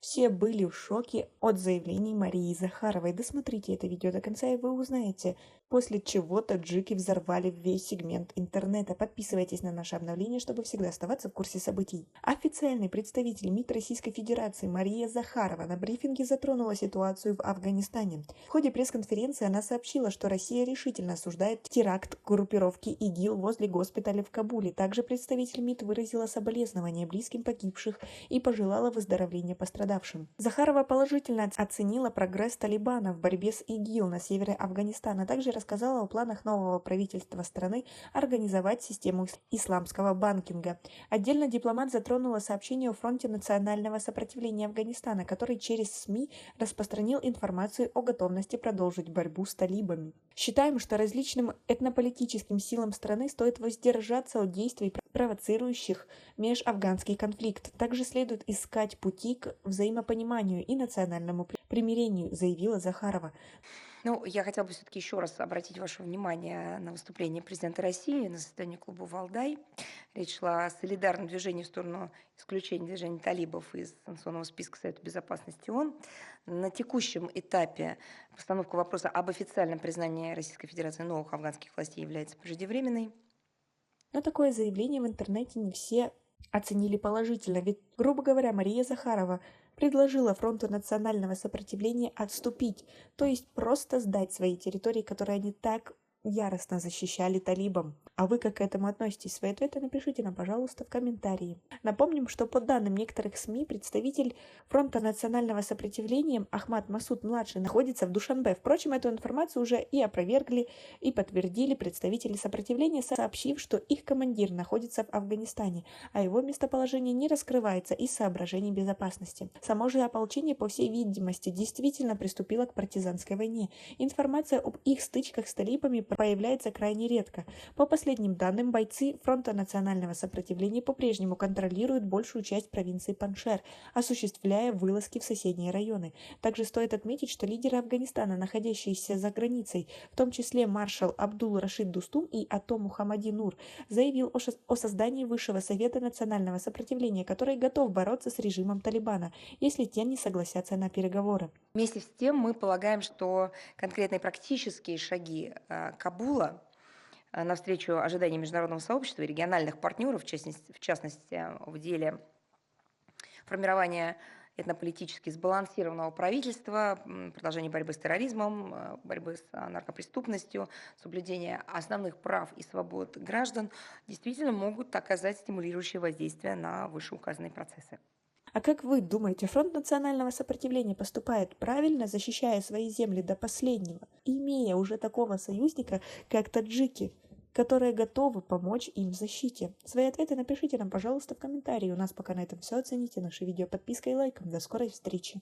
Все были в шоке от заявлений Марии Захаровой. Досмотрите это видео до конца, и вы узнаете, после чего таджики взорвали весь сегмент интернета. Подписывайтесь на наше обновление, чтобы всегда оставаться в курсе событий. Официальный представитель МИД Российской Федерации Мария Захарова на брифинге затронула ситуацию в Афганистане. В ходе пресс-конференции она сообщила, что Россия решительно осуждает теракт группировки ИГИЛ возле госпиталя в Кабуле. Также представитель МИД выразила соболезнования близким погибших и пожелала выздоровления пострадавшим. Захарова положительно оценила прогресс Талибана в борьбе с ИГИЛ на севере Афганистана, а также рассказала о планах нового правительства страны организовать систему исламского банкинга. Отдельно дипломат затронула сообщение о фронте национального сопротивления Афганистана, который через СМИ распространил информацию о готовности продолжить борьбу с талибами. Считаем, что различным этнополитическим силам страны стоит воздержаться от действий, провоцирующих межафганский конфликт. Также следует искать пути к взаимопониманию и национальному примирению, заявила Захарова. Я хотела бы все-таки еще раз обратить ваше внимание на выступление президента России на заседании клуба «Валдай». Речь шла о солидарном движении в сторону исключения движения талибов из санкционного списка Совета Безопасности ООН. На текущем этапе постановка вопроса об официальном признании Российской Федерации новых афганских властей является преждевременной. Но такое заявление в интернете не все оценили положительно, ведь, грубо говоря, Мария Захарова предложила фронту национального сопротивления отступить, то есть просто сдать свои территории, которые они так яростно защищали талибам. А вы как к этому относитесь? Свои ответы напишите нам, пожалуйста, в комментарии. Напомним, что по данным некоторых СМИ, представитель фронта национального сопротивления Ахмад Масуд-младший находится в Душанбе. Впрочем, эту информацию уже и опровергли, и подтвердили представители сопротивления, сообщив, что их командир находится в Афганистане, а его местоположение не раскрывается из соображений безопасности. Само же ополчение, по всей видимости, действительно приступило к партизанской войне. Информация об их стычках с талибами появляется крайне редко. По последним данным, бойцы фронта национального сопротивления по-прежнему контролируют большую часть провинции Паншер, осуществляя вылазки в соседние районы. Также стоит отметить, что лидеры Афганистана, находящиеся за границей, в том числе маршал Абдул Рашид Дустум и Ато Мухаммади Нур, заявил о создании Высшего совета национального сопротивления, который готов бороться с режимом Талибана, если те не согласятся на переговоры. Вместе с тем мы полагаем, что конкретные практические шаги Кабула навстречу ожиданиям международного сообщества и региональных партнеров, в частности в деле формирования этнополитически сбалансированного правительства, продолжения борьбы с терроризмом, борьбы с наркопреступностью, соблюдения основных прав и свобод граждан, действительно могут оказать стимулирующее воздействие на вышеуказанные процессы. А как вы думаете, фронт национального сопротивления поступает правильно, защищая свои земли до последнего, имея уже такого союзника, как таджики, которые готовы помочь им в защите? Свои ответы напишите нам, пожалуйста, в комментарии. У нас пока на этом все. Оцените наше видео подпиской и лайком. До скорой встречи!